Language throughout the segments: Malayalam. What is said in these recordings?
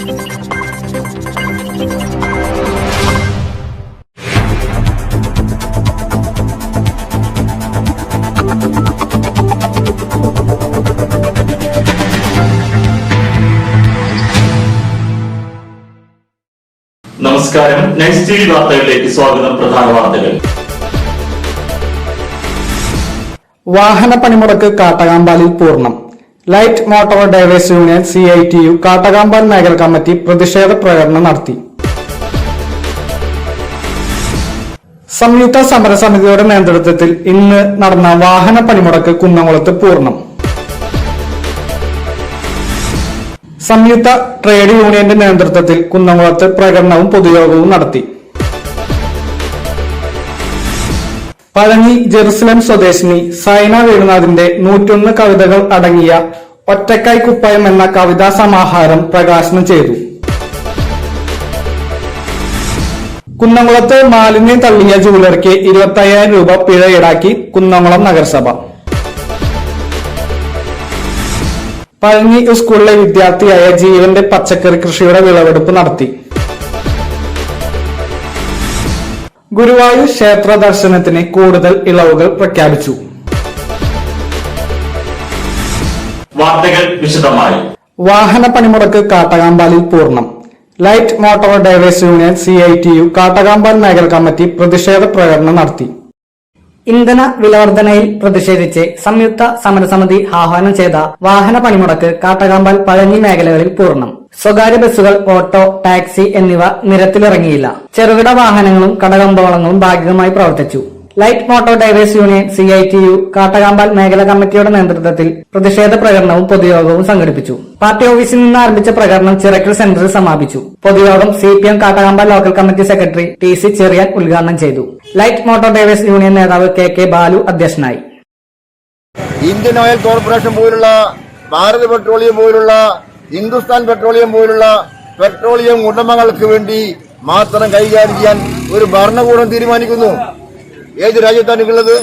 നമസ്കാരം. നെക്സ്റ്റ് ടി വി വാർത്തകളിലേക്ക് സ്വാഗതം. പ്രധാന വാർത്തകൾ. വാഹന പണിമുടക്ക് കാട്ടകാമ്പാലിൽ പൂർണ്ണം. Light motor drivers union CITU Kattakampal മേഖല കമ്മിറ്റി പ്രതിഷേധ പ്രകടനം നടത്തി. സംയുക്ത സമരസമിതിയുടെ നേതൃത്വത്തിൽ ഇന്ന് നടന്ന വാഹന പണിമുടക്ക് കുന്നംകുളത്ത് പൂർണ്ണം. സംയുക്ത ട്രേഡ് യൂണിയന്റെ നേതൃത്വത്തിൽ കുന്നംകുളത്ത് പ്രകടനവും പൊതുയോഗവും നടത്തി. പഴഞ്ഞി ജെറുസലേം സ്വദേശിനി സൈന വേണുനാഥിന്റെ 101 കവിതകൾ അടങ്ങിയ ഒറ്റക്കായ് കുപ്പായം എന്ന കവിതാ സമാഹാരം പ്രകാശനം ചെയ്തു. കുന്നംകുളത്ത് മാലിന്യം തള്ളിയ ജൂവലറിക്ക് 25,000 രൂപ പിഴ ഈടാക്കി കുന്നംകുളം നഗരസഭ. പഴഞ്ഞി സ്കൂളിലെ വിദ്യാർത്ഥിയായ ജീവന്റെ പച്ചക്കറി കൃഷിയുടെ വിളവെടുപ്പ് നടത്തി. ഗുരുവായൂർ ക്ഷേത്ര ദർശനത്തിന് കൂടുതൽ ഇളവുകൾ പ്രഖ്യാപിച്ചു. വാർത്തകൾ വിശദമായി. വാഹന പണിമുടക്ക് കാട്ടകാമ്പാലിൽ പൂർണ്ണം. Light motor drivers union CITU Kattakampal മേഖല കമ്മിറ്റി പ്രതിഷേധ പ്രകടനം നടത്തി. ഇന്ധന വിലവർധനയിൽ പ്രതിഷേധിച്ച് സംയുക്ത സമരസമിതി ആഹ്വാനം ചെയ്ത വാഹന പണിമുടക്ക് കാട്ടകാമ്പാൽ പഴഞ്ഞി മേഖലകളിൽ പൂർണ്ണം. സ്വകാര്യ ബസ്സുകൾ, ഓട്ടോ, ടാക്സി എന്നിവ നിരത്തിലിറങ്ങിയില്ല. ചെറുകിട വാഹനങ്ങളും കടകമ്പോളങ്ങളും ഭാഗികമായി പ്രവർത്തിച്ചു. Light motor drivers union CITU Kattakampal മേഖല കമ്മിറ്റിയുടെ നേതൃത്വത്തിൽ പ്രതിഷേധ പ്രകടനവും പൊതുയോഗവും സംഘടിപ്പിച്ചു. പാർട്ടി ഓഫീസിൽ നിന്ന് ആരംഭിച്ച പ്രകടനം ചിറക്കൽ സെന്ററിൽ സമാപിച്ചു. പൊതുയോഗം CPM Kattakampal local committee secretary TC Cherian ഉദ്ഘാടനം ചെയ്തു. ലൈറ്റ് മോട്ടോർ ഡ്രൈവേഴ്സ് യൂണിയൻ നേതാവ് KK ബാലു അധ്യക്ഷനായി. ഇന്ത്യൻ ഓയിൽ കോർപ്പറേഷൻ പോലുള്ള, ഭാരത് പെട്രോളിയം പോലുള്ള, ഹിന്ദുസ്ഥാൻ പെട്രോളിയം പോലുള്ള പെട്രോളിയം ഉടമകൾക്ക് വേണ്ടി മാത്രം കൈകാര്യം ചെയ്യാൻ ഒരു ഭരണകൂടം തീരുമാനിക്കുന്നു. ഏത് രാജ്യത്താണ് ഉള്ളത്?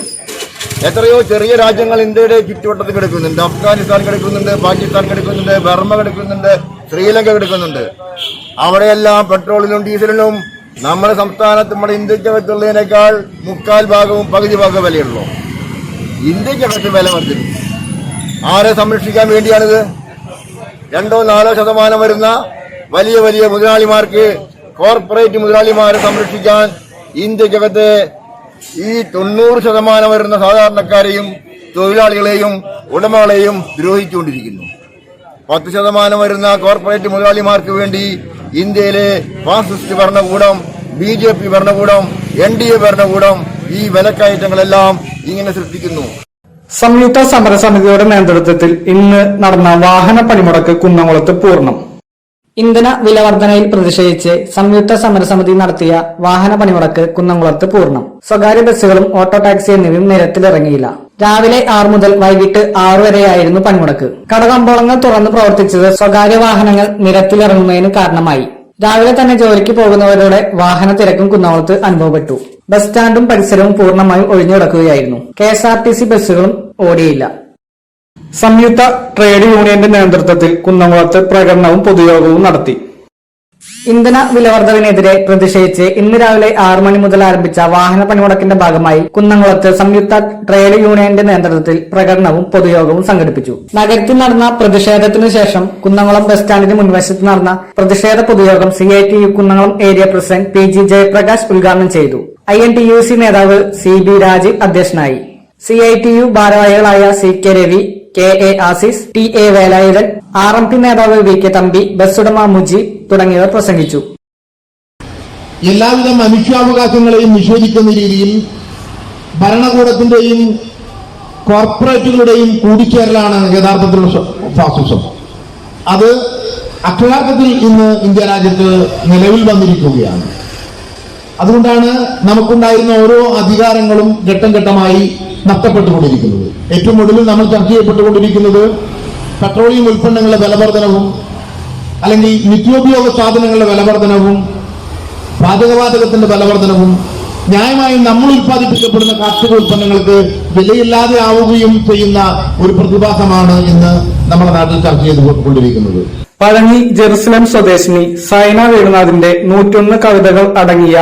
എത്രയോ ചെറിയ രാജ്യങ്ങൾ ഇന്ത്യയുടെ ചുറ്റുവട്ടത്തിൽ കിടക്കുന്നുണ്ട്. അഫ്ഗാനിസ്ഥാൻ കിടക്കുന്നുണ്ട്, പാകിസ്ഥാൻ കിടക്കുന്നുണ്ട്, ബർമ്മ കിടക്കുന്നുണ്ട്, ശ്രീലങ്ക കിടക്കുന്നുണ്ട്. അവിടെയെല്ലാം പെട്രോളിനും ഡീസലിനും നമ്മുടെ സംസ്ഥാനത്ത്, നമ്മുടെ ഇന്ത്യക്കകത്തുള്ളതിനേക്കാൾ 3/4 ഭാഗവും പകുതി ഭാഗം വിലയുള്ളൂ. ഇന്ത്യക്കകത്ത് വില വർദ്ധിക്കും. ആരെ സംരക്ഷിക്കാൻ വേണ്ടിയാണിത്? 2-4% വരുന്ന വലിയ വലിയ മുതലാളിമാർക്ക്, കോർപ്പറേറ്റ് മുതലാളിമാരെ സംരക്ഷിക്കാൻ ഇന്ത്യക്കകത്ത് ഈ 90% വരുന്ന സാധാരണക്കാരെയും തൊഴിലാളികളെയും ഉടമകളെയും ദ്രോഹിച്ചുകൊണ്ടിരിക്കുന്നു. 10% വരുന്ന കോർപ്പറേറ്റ് മുതലാളിമാർക്ക് വേണ്ടി ഇന്ത്യയിലെ ഫാസിസ്റ്റ് ഭരണകൂടം, BJP ഭരണകൂടം, NDA ഭരണകൂടം ഈ വിലക്കയറ്റങ്ങളെല്ലാം ഇങ്ങനെ സൃഷ്ടിക്കുന്നു. സംയുക്ത സമരസമിതിയുടെ നേതൃത്വത്തിൽ ഇന്ന് നടന്ന വാഹന പണിമുടക്ക് കുന്നംകുളത്ത് പൂർണ്ണം. ഇന്ധന വിലവർധനയിൽ പ്രതിഷേധിച്ച് സംയുക്ത സമരസമിതി നടത്തിയ വാഹന പണിമുടക്ക് കുന്നംകുളത്ത് പൂർണ്ണം. സ്വകാര്യ ബസ്സുകളും ഓട്ടോ ടാക്സി എന്നിവയും നിരത്തിലിറങ്ങിയില്ല. രാവിലെ 6 മുതൽ വൈകിട്ട് 6 വരെയായിരുന്നു പണിമുടക്ക്. കടകമ്പോളങ്ങൾ തുറന്ന് പ്രവർത്തിച്ചത് സ്വകാര്യ വാഹനങ്ങൾ നിരത്തിലിറങ്ങുന്നതിന് കാരണമായി. രാവിലെ തന്നെ ജോലിക്ക് പോകുന്നവരുടെ വാഹന തിരക്കും കുന്നംകുളത്ത് അനുഭവപ്പെട്ടു. ബസ് സ്റ്റാൻഡും പരിസരവും പൂർണ്ണമായും ഒഴിഞ്ഞുകിടക്കുകയായിരുന്നു. KSRTC ബസ്സുകളും ഓടിയില്ല. സംയുക്ത ട്രേഡ് യൂണിയന്റെ നേതൃത്വത്തിൽ കുന്നംകുളത്ത് പ്രകടനവും പൊതുയോഗവും നടത്തി. ഇന്ധന വിലവർദ്ധനവിനെതിരെ പ്രതിഷേധിച്ച് ഇന്ന് രാവിലെ 6 മണി മുതൽ ആരംഭിച്ച വാഹന പണിമുടക്കിന്റെ ഭാഗമായി കുന്നംകുളത്ത് സംയുക്ത ട്രേഡ് യൂണിയന്റെ നേതൃത്വത്തിൽ പ്രകടനവും പൊതുയോഗവും സംഘടിപ്പിച്ചു. നഗരത്തിൽ നടന്ന പ്രതിഷേധത്തിനു ശേഷം കുന്നംകുളം ബസ് സ്റ്റാൻഡിന് മുൻവശത്ത് നടന്ന പ്രതിഷേധ പൊതുയോഗം CITU Kunnamkulam area president PG Jayaprakash ഉദ്ഘാടനം ചെയ്തു. INTUC നേതാവ് CB രാജ് അധ്യക്ഷനായി. CITU ഭാരവാഹികളായ CK Ravi, KA ആസിസ്, TA Velayudhan, RMP നേതാവ് VK തമ്പി, ബസ് ഉടമ മുജീബ് തുടങ്ങിയവർ പ്രസംഗിച്ചു. എല്ലാവിധ മനുഷ്യാവകാശങ്ങളെയും നിഷേധിക്കുന്ന രീതിയിൽ ഭരണകൂടത്തിന്റെയും കോർപ്പറേറ്റുകളുടെയും കൂടിച്ചേരലാണ് യഥാർത്ഥത്തിലുള്ള ഫാസിസം. അത് അക്ഷരാർത്ഥത്തിൽ ഇന്ന് ഇന്ത്യ രാജ്യത്ത് നിലവിൽ വന്നിരിക്കുകയാണ്. അതുകൊണ്ടാണ് നമുക്കുണ്ടായിരുന്ന ഓരോ അധികാരങ്ങളും ഘട്ടം ഘട്ടമായി നഷ്ടപ്പെട്ടുകൊണ്ടിരിക്കുന്നത്. ഏറ്റവും ഒടുവിൽ നമ്മൾ ചർച്ച ചെയ്യപ്പെട്ടുകൊണ്ടിരിക്കുന്നത് പെട്രോളിയം ഉൽപ്പന്നങ്ങളുടെ വിലവർധനവും അല്ലെങ്കിൽ നിത്യോപയോഗ സാധനങ്ങളുടെ വിലവർധനവും പാചകവാതകത്തിന്റെ വിലവർധനവും ന്യായമായും നമ്മൾ ഉൽപ്പാദിപ്പിക്കപ്പെടുന്ന കാർഷിക ഉൽപ്പന്നങ്ങൾക്ക് വിലയില്ലാതെ ആവുകയും ചെയ്യുന്ന ഒരു പ്രതിഭാസമാണ് ഇന്ന് നമ്മുടെ നാട്ടിൽ ചർച്ച ചെയ്തുകൊണ്ടിരിക്കുന്നത്. പഴഞ്ഞി ജെറുസലം സ്വദേശിനി സൈന വേണുനാഥിന്റെ 101 കവിതകൾ അടങ്ങിയ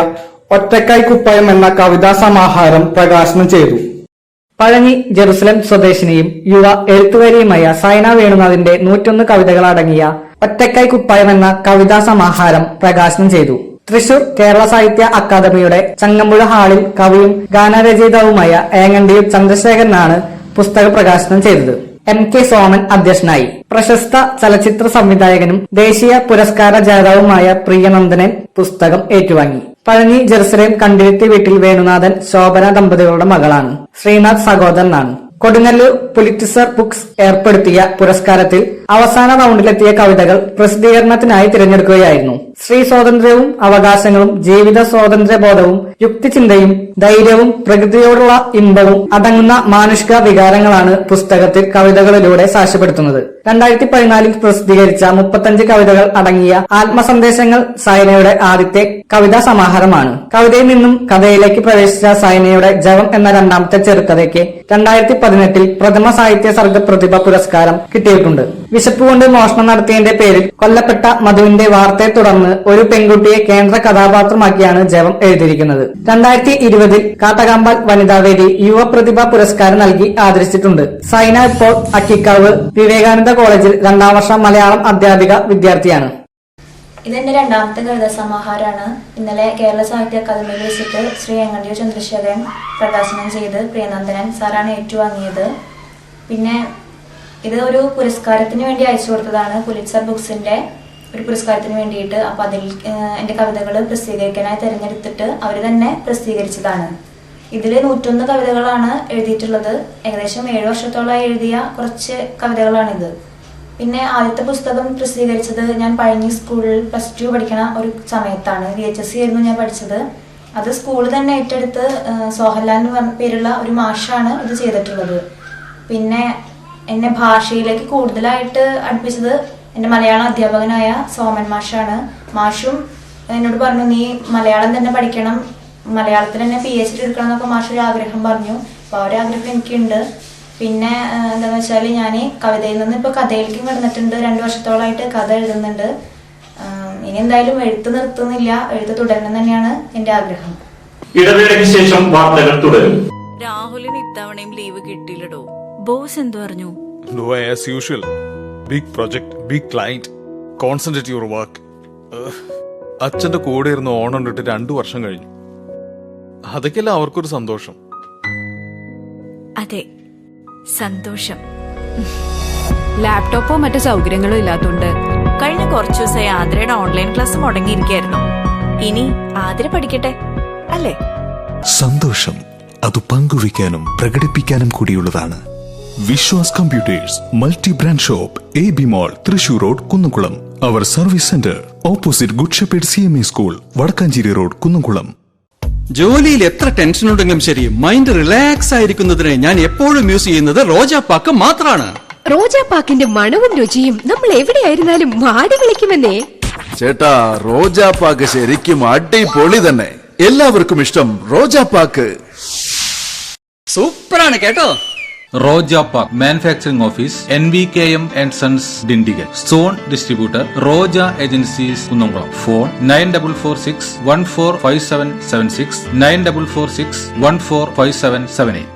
ഒറ്റക്കായ് കുപ്പായം എന്ന കവിതാ സമാഹാരം പ്രകാശനം ചെയ്തു. പഴഞ്ഞി ജെറുസലം സ്വദേശിനിയും യുവ എഴുത്തുകാരിയുമായ സൈന വേണുനാഥിന്റെ 101 കവിതകൾ അടങ്ങിയ ഒറ്റക്കായ് കുപ്പായം എന്ന കവിതാ സമാഹാരം പ്രകാശനം ചെയ്തു. തൃശൂർ കേരള സാഹിത്യ അക്കാദമിയുടെ ചങ്ങമ്പുഴ ഹാളിൽ കവിയും ഗാനരചയിതാവുമായ ഏങ്ങണ്ടിയൂർ ചന്ദ്രശേഖരനാണ് പുസ്തക പ്രകാശനം ചെയ്തത്. MK സോമൻ അധ്യക്ഷനായി. പ്രശസ്ത ചലച്ചിത്ര സംവിധായകനും ദേശീയ പുരസ്കാര ജേതാവുമായ പ്രിയനന്ദനൻ പുസ്തകം ഏറ്റുവാങ്ങി. പഴഞ്ഞി ജെറുസലേം കണ്ടിരുത്തി വീട്ടിൽ വേണുനാഥൻ ശോഭന ദമ്പതികളുടെ മകളാണ്. ശ്രീനാഥ് സഹോദരനാണ്. കൊടുങ്ങല്ലൂർ പുലിറ്റ്സർ ബുക്സ് ഏർപ്പെടുത്തിയ പുരസ്കാരത്തിൽ അവസാന റൗണ്ടിലെത്തിയ കവിതകൾ പ്രസിദ്ധീകരണത്തിനായി തിരഞ്ഞെടുക്കുകയായിരുന്നു. സ്ത്രീ സ്വാതന്ത്ര്യവും അവകാശങ്ങളും ജീവിത സ്വാതന്ത്ര്യബോധവും യുക്തിചിന്തയും ധൈര്യവും പ്രകൃതിയോടുള്ള ഇമ്പവും അടങ്ങുന്ന മാനുഷിക വികാരങ്ങളാണ് പുസ്തകത്തിൽ കവിതകളിലൂടെ സാക്ഷ്യപ്പെടുത്തുന്നത്. 2014 പ്രസിദ്ധീകരിച്ച 35 കവിതകൾ അടങ്ങിയ ആത്മസന്ദേശങ്ങൾ സൈനയുടെ ആദ്യത്തെ കവിതാ സമാഹാരമാണ്. കവിതയിൽ നിന്നും കഥയിലേക്ക് പ്രവേശിച്ച സൈനയുടെ ജവം എന്ന രണ്ടാമത്തെ ചെറുകഥയ്ക്ക് 2018 പ്രഥമ സാഹിത്യ സർഗ പ്രതിഭ പുരസ്കാരം കിട്ടിയിട്ടുണ്ട്. വിശപ്പുകൊണ്ട് മോഷണം നടത്തിയതിന്റെ പേരിൽ കൊല്ലപ്പെട്ട മധുവിന്റെ വാർത്തയെ തുടർന്ന് ഒരു പെൺകുട്ടിയെ കേന്ദ്ര കഥാപാത്രമാക്കിയാണ് ജവം എഴുതിയിരിക്കുന്നത്. 2020 കാട്ടകാമ്പാൽ വനിതാവേദി യുവ പ്രതിഭ പുരസ്കാരം നൽകി ആദരിച്ചിട്ടുണ്ട്. സൈന ഇപ്പോൾ അക്കിക്കാവ് വിവേകാനന്ദ കോളേജിൽ 2ാം വർഷ മലയാളം അധ്യാപിക വിദ്യാർത്ഥിയാണ്. ഇതെന്റെ രണ്ടാമത്തെ കവിതാ സമാഹാരമാണ്. ഇന്നലെ കേരള സാഹിത്യ അക്കാദമിയിൽ വെച്ചിട്ട് ശ്രീ ഏങ്ങണ്ടിയൂർ ചന്ദ്രശേഖരൻ പ്രകാശനം ചെയ്ത് പ്രിയനന്ദനൻ സാറാണ് ഏറ്റുവാങ്ങിയത്. പിന്നെ ഇത് ഒരു പുരസ്കാരത്തിന് വേണ്ടി അയച്ചു കൊടുത്തതാണ്, പുലിറ്റ്സർ ബുക്സിന്റെ ഒരു പുരസ്കാരത്തിന് വേണ്ടിയിട്ട്. അപ്പൊ അതിൽ എന്റെ കവിതകൾ പ്രസിദ്ധീകരിക്കാനായി തിരഞ്ഞെടുത്തിട്ട് അവർ തന്നെ പ്രസിദ്ധീകരിച്ചതാണ്. ഇതിൽ 101 കവിതകളാണ് എഴുതിയിട്ടുള്ളത്. ഏകദേശം 7 വർഷത്തോളം എഴുതിയ കുറച്ച് കവിതകളാണിത്. പിന്നെ ആദ്യത്തെ പുസ്തകം പ്രസിദ്ധീകരിച്ചത് ഞാൻ പഴഞ്ഞി സ്കൂളിൽ +2 പഠിക്കണ ഒരു സമയത്താണ്. VHSC ആയിരുന്നു ഞാൻ പഠിച്ചത്. അത് സ്കൂൾ തന്നെ ഏറ്റെടുത്ത് സോഹൻലാൽ എന്ന് പറഞ്ഞ പേരുള്ള ഒരു മാഷാണ് ഇത് ചെയ്തിട്ടുള്ളത്. പിന്നെ എന്നെ ഭാഷയിലേക്ക് കൂടുതലായിട്ട് അടുപ്പിച്ചത് എൻ്റെ മലയാളം അധ്യാപകനായ സോമൻ മാഷാണ്. മാഷും എന്നോട് പറഞ്ഞു, നീ മലയാളം തന്നെ പഠിക്കണം, മലയാളത്തിൽ തന്നെ PhD എടുക്കണം എന്നൊക്കെ മാഷ് ഒരു ആഗ്രഹം പറഞ്ഞു. അപ്പോൾ ആ ഒരു ആഗ്രഹം എനിക്കുണ്ട്. പിന്നെ എന്താണെന്ന് വെച്ചാൽ ഞാൻ കവിതയിൽ നിന്ന് ഇപ്പോൾ കഥയിലേക്കും കിടന്നിട്ടുണ്ട്. 2 വർഷത്തോളമായിട്ട് കഥ എഴുതുന്നുണ്ട്. ഇനി എന്തായാലും എഴുത്ത് നിർത്തുന്നില്ല, എഴുത്ത് തുടരണം തന്നെയാണ് എൻ്റെ ആഗ്രഹം. ഇടവേളയ്ക്ക് ശേഷം വാർത്തകൾ തുടരും. രാഹുലിന് ഇത്തവണയും ലീവ് കിട്ടിയില്ലടോ. ബോസ് എന്തു പറഞ്ഞു? No, as usual. Big project, big client. Concentrate your work. അച്ഛന്റെ കൂടെ ഇരുന്ന് ഓണം ഇട്ടിട്ട് 2 വർഷം കഴിഞ്ഞു. അതൊക്കെയല്ല അവർക്കൊരു സന്തോഷം. അതെ, സന്തോഷം. ലാപ്ടോപ്പോ മറ്റു സൗകര്യങ്ങളോ ഇല്ലാത്തതുകൊണ്ട് കഴിഞ്ഞ കുറച്ചു ദിവസമായി ആതിരയുടെ ഓൺലൈൻ ക്ലാസ് മുടങ്ങിയിരിക്കായിരുന്നു. ഇനി ആതിര പഠിക്കട്ടെ അല്ലേ? സന്തോഷം അത് പങ്കുവയ്ക്കാനും പ്രകടിപ്പിക്കാനും കൂടിയുള്ളതാണ്. Vishwas computers multi brand shop AB mall Thrissur road Kunnamkulam. Our service centre opposite Good Shepherd CMA school Vadakkanchery road Kunnamkulam. ജോലിയിൽ എത്ര ടെൻഷൻ ഉണ്ടെങ്കിലും ശരി, മൈൻഡ് റിലാക്സ് ആയിരിക്കുന്നതിന് ഞാൻ എപ്പോഴും യൂസ് ചെയ്യുന്നത് റോജാ പാക്ക് മാത്രമാണ്. റോജാ പാക്കിന്റെ മണവും രുചിയും നമ്മൾ എവിടെയായിരുന്നാലും മാടി വിളിക്കുമെന്നേ. ചേട്ടാ, റോജാ പാക്ക് ശരിക്കും അടിപൊളി തന്നെ. എല്ലാവർക്കും ഇഷ്ടം റോജാ പാക്ക്. സൂപ്പറാണ് കേട്ടോ. റോജാ പാക്ക് manufacturing office NVKM & Sons Dindigul. Zone distributor Roja agencies Kunnamkulam. Phone 9446145776 9446145778.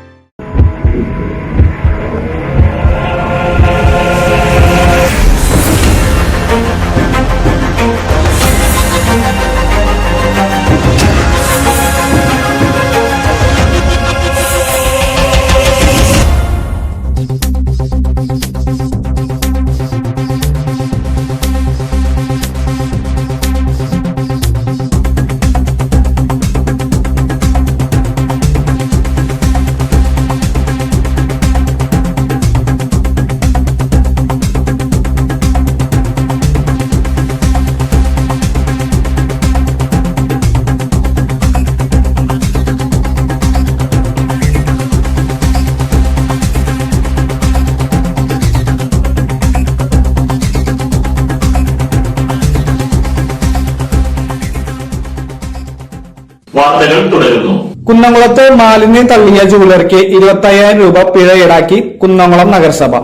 വാർത്തകൾ തുടരുന്നു. കുന്നംകുളത്ത് മാലിന്യം തള്ളിയ ജൂവലറിക്ക് 25,000 രൂപ പിഴ ഈടാക്കി കുന്നംകുളം നഗരസഭ.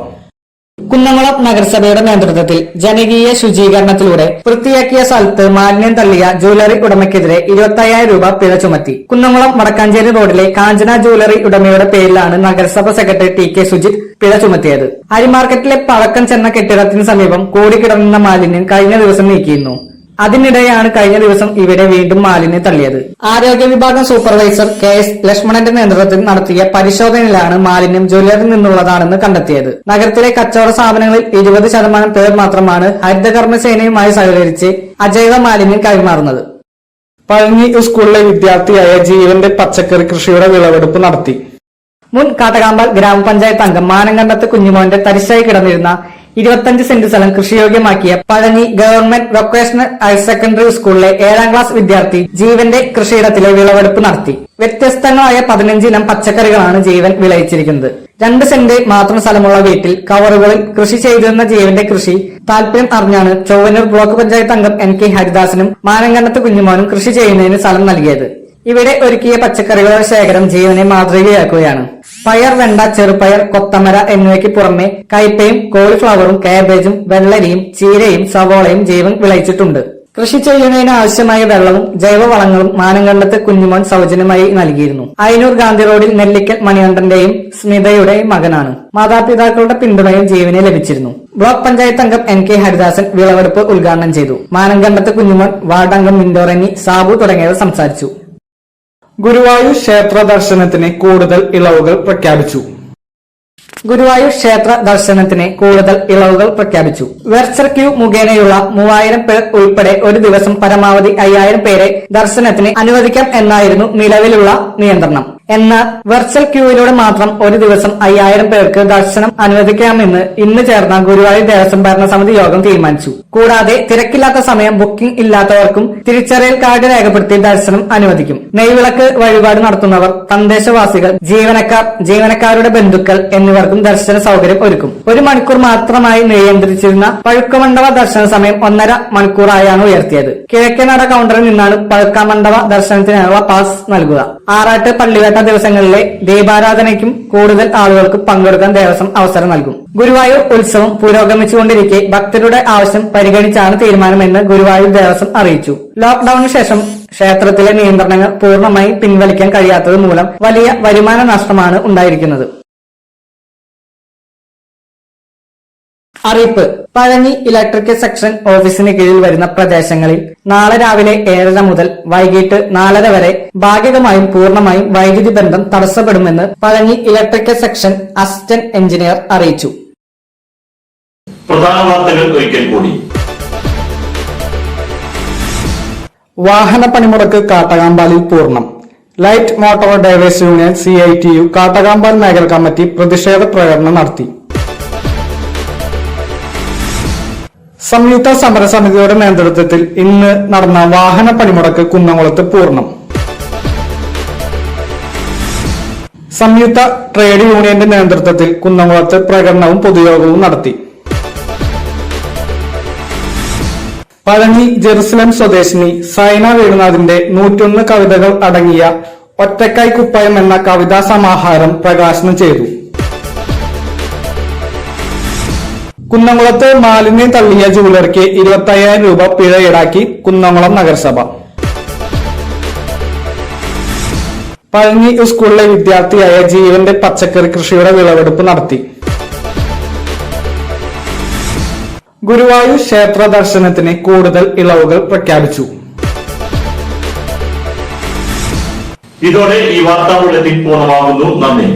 കുന്നംകുളം നഗരസഭയുടെ നേതൃത്വത്തിൽ ജനകീയ ശുചീകരണത്തിലൂടെ വൃത്തിയാക്കിയ സ്ഥലത്ത് മാലിന്യം തള്ളിയ ജ്വല്ലറി ഉടമയ്ക്കെതിരെ 25,000 രൂപ പിഴ ചുമത്തി. കുന്നംകുളം വടക്കാഞ്ചേരി റോഡിലെ കാഞ്ചന ജ്വല്ലറി ഉടമയുടെ പേരിലാണ് നഗരസഭ സെക്രട്ടറി TK സുജിത് പിഴ ചുമത്തിയത്. അരിമാർക്കറ്റിലെ പഴക്കം ചെന്ന കെട്ടിടത്തിന് സമീപം കൂടിക്കിടന്ന മാലിന്യം കഴിഞ്ഞ ദിവസം നീക്കിയിരുന്നു. അതിനിടെയാണ് കഴിഞ്ഞ ദിവസം ഇവിടെ വീണ്ടും മാലിന്യം തള്ളിയത്. ആരോഗ്യ വിഭാഗം സൂപ്പർവൈസർ KS ലക്ഷ്മണന്റെ നേതൃത്വത്തിൽ നടത്തിയ പരിശോധനയിലാണ് മാലിന്യം ജ്വല്ലറിയിൽ നിന്നുള്ളതാണെന്ന് കണ്ടെത്തിയത്. നഗരത്തിലെ കച്ചവട സ്ഥാപനങ്ങളിൽ 20% പേർ മാത്രമാണ് ഹരിതകർമ്മസേനയുമായി സഹകരിച്ച് അജൈവ മാലിന്യം കൈമാറുന്നത്. പഴഞ്ഞി സ്കൂളിലെ വിദ്യാർത്ഥിയായ ജീവന്റെ പച്ചക്കറി കൃഷിയുടെ വിളവെടുപ്പ് നടത്തി. മുൻ കാട്ടകാമ്പാൽ ഗ്രാമപഞ്ചായത്ത് അംഗം മാനങ്കണ്ടത്ത് കുഞ്ഞുമോന്റെ തരിശായി കിടന്നിരുന്ന 25 സെന്റ് സ്ഥലം കൃഷിയോഗ്യമാക്കിയ Pazhanji government vocational higher secondary സ്കൂളിലെ 7ാം ക്ലാസ് വിദ്യാർത്ഥി ജീവന്റെ കൃഷിയിടത്തിലെ വിളവെടുപ്പ് നടത്തി. വ്യത്യസ്തങ്ങളായ 15 ഇനം പച്ചക്കറികളാണ് ജീവൻ വിളയിച്ചിരിക്കുന്നത്. 2 സെന്റ് മാത്രം സ്ഥലമുള്ള വീട്ടിൽ കവറുകളിൽ കൃഷി ചെയ്തിരുന്ന ജീവന്റെ കൃഷി താല്പര്യം അറിഞ്ഞാണ് ചൊവ്വന്നൂർ ബ്ലോക്ക് പഞ്ചായത്ത് അംഗം NK ഹരിദാസനും മാനങ്കണ്ടത്ത് കുഞ്ഞുമോനും കൃഷി ചെയ്യുന്നതിന് സ്ഥലം നൽകിയത്. ഇവിടെ ഒരുക്കിയ പച്ചക്കറികളുടെ ശേഖരം ജീവനെ മാതൃകയാക്കുകയാണ്. പയർ, വെണ്ട, ചെറുപയർ, കൊത്തമര എന്നിവയ്ക്ക് പുറമെ കയ്പയും കോളിഫ്ലവറും കാബേജും വെള്ളരിയും ചീരയും സവോളയും ജീവൻ വിളയിച്ചിട്ടുണ്ട്. കൃഷി ചെയ്യുന്നതിന് ആവശ്യമായ വെള്ളവും ജൈവവളങ്ങളും മാനങ്കണ്ടത്ത് കുഞ്ഞുമോൻ സൗജന്യമായി നൽകിയിരുന്നു. അയനൂർ ഗാന്ധി റോഡിൽ നെല്ലിക്കൽ മണികണ്ഠന്റെയും സ്മിതയുടെയും മകനാണ്. മാതാപിതാക്കളുടെ പിന്തുണയും ജീവനെ ലഭിച്ചിരുന്നു. ബ്ലോക്ക് പഞ്ചായത്ത് അംഗം NK ഹരിദാസൻ വിളവെടുപ്പ് ഉദ്ഘാടനം ചെയ്തു. മാനങ്കണ്ടത്ത് കുഞ്ഞുമോൻ, വാർഡ് അംഗം മിൻഡോറനി, സാബു തുടങ്ങിയവർ സംസാരിച്ചു. ഗുരുവായൂർ ക്ഷേത്ര ദർശനത്തിന് കൂടുതൽ ഇളവുകൾ പ്രഖ്യാപിച്ചു. ഗുരുവായൂർ ക്ഷേത്ര ദർശനത്തിന് കൂടുതൽ ഇളവുകൾ പ്രഖ്യാപിച്ചു. വെർച്വൽ ക്യൂ മുഖേനയുള്ള 3000 പേർ ഉൾപ്പെടെ ഒരു ദിവസം പരമാവധി 5000 പേരെ ദർശനത്തിന് അനുവദിക്കാം എന്നായിരുന്നു നിലവിലുള്ള നിയന്ത്രണം. എന്നാൽ വെർച്വൽ ക്യൂവിലൂടെ മാത്രം ഒരു ദിവസം 5000 പേർക്ക് ദർശനം അനുവദിക്കാമെന്ന് ഇന്ന് ചേർന്ന ഗുരുവായൂർ ദേവസ്വം ഭരണസമിതി യോഗം തീരുമാനിച്ചു. കൂടാതെ തിരക്കില്ലാത്ത സമയം ബുക്കിംഗ് ഇല്ലാത്തവർക്കും തിരിച്ചറിയൽ കാർഡ് രേഖപ്പെടുത്തി ദർശനം അനുവദിക്കും. നെയ്വിളക്ക് വഴിപാട് നടത്തുന്നവർ, തദ്ദേശവാസികൾ, ജീവനക്കാരുടെ ബന്ധുക്കൾ എന്നിവർക്കും ദർശന സൗകര്യം ഒരുക്കും. 1 മണിക്കൂർ മാത്രമായി നിയന്ത്രിച്ചിരുന്ന പഴുക്കമണ്ഡപ ദർശന സമയം 1.5 മണിക്കൂറായാണ് ഉയർത്തിയത്. കിഴക്കേനട കൌണ്ടറിൽ നിന്നാണ് പഴുക്കമണ്ഡപ ദർശനത്തിനുള്ള പാസ് നൽകുക. ആറാട്ട്, പള്ളിവേട്ട ദിവസങ്ങളിലെ ദീപാരാധനയ്ക്കും കൂടുതൽ ആളുകൾക്ക് പങ്കെടുക്കാൻ ദേവസ്വം അവസരം നൽകും. ഗുരുവായൂർ ഉത്സവം പുരോഗമിച്ചുകൊണ്ടിരിക്കെ ഭക്തരുടെ ആവശ്യം പരിഗണിച്ചാണ് തീരുമാനമെന്ന് ഗുരുവായൂർ ദേവസ്വം അറിയിച്ചു. ലോക്ഡൌണിന് ശേഷം ക്ഷേത്രത്തിലെ നിയന്ത്രണങ്ങൾ പൂർണ്ണമായി പിൻവലിക്കാൻ കഴിയാത്തത് മൂലം വലിയ വരുമാന നഷ്ടമാണ് ഉണ്ടായിരിക്കുന്നത്. അറിയിപ്പ്. പഴഞ്ഞി ഇലക്ട്രിക്കൽ സെക്ഷൻ ഓഫീസിന് കീഴിൽ വരുന്ന പ്രദേശങ്ങളിൽ നാളെ രാവിലെ 7:30 മുതൽ വൈകിട്ട് 4:30 വരെ ഭാഗികമായും പൂർണ്ണമായും വൈദ്യുതി ബന്ധം തടസ്സപ്പെടുമെന്ന് Pazhanji electrical section assistant engineer അറിയിച്ചു. പ്രധാന വാർത്തകൾ ഒരിക്കൽ കൂടി. വാഹന പണിമുടക്ക് കാട്ടകാമ്പാലിൽ പൂർണ്ണം. Light motor drivers union CITU Kattakampal മേഖല കമ്മിറ്റി പ്രതിഷേധ പ്രകടനം നടത്തി. സംയുക്ത സമരസമിതിയുടെ നേതൃത്വത്തിൽ ഇന്ന് നടന്ന വാഹന പണിമുടക്ക് കുന്നംകുളത്ത് പൂർണ്ണം. സംയുക്ത ട്രേഡ് യൂണിയന്റെ നേതൃത്വത്തിൽ കുന്നംകുളത്ത് പ്രകടനവും പൊതുയോഗവും നടത്തി. പഴഞ്ഞി ജെറുസലം സ്വദേശിനി സൈന വേണുനാഥിന്റെ 101 കവിതകൾ അടങ്ങിയ ഒറ്റക്കായ് കുപ്പായം എന്ന കവിതാ സമാഹാരം പ്രകാശനം ചെയ്തു. കുന്നംകുളത്ത് മാലിന്യം തള്ളിയ ജ്വല്ലറിക്ക് 25,000 രൂപ പിഴ ഈടാക്കി കുന്നംകുളം നഗരസഭ. പഴഞ്ഞി സ്കൂളിലെ വിദ്യാർത്ഥിയായ ജീവന്റെ പച്ചക്കറി കൃഷിയുടെ വിളവെടുപ്പ് നടത്തി. ഗുരുവായൂർ ക്ഷേത്ര ദർശനത്തിന് കൂടുതൽ ഇളവുകൾ പ്രഖ്യാപിച്ചു. ഇതോടെ ഈ വാർത്താ ബുള്ളറ്റിൻ പൂർണ്ണമാകുന്നു. നന്ദി.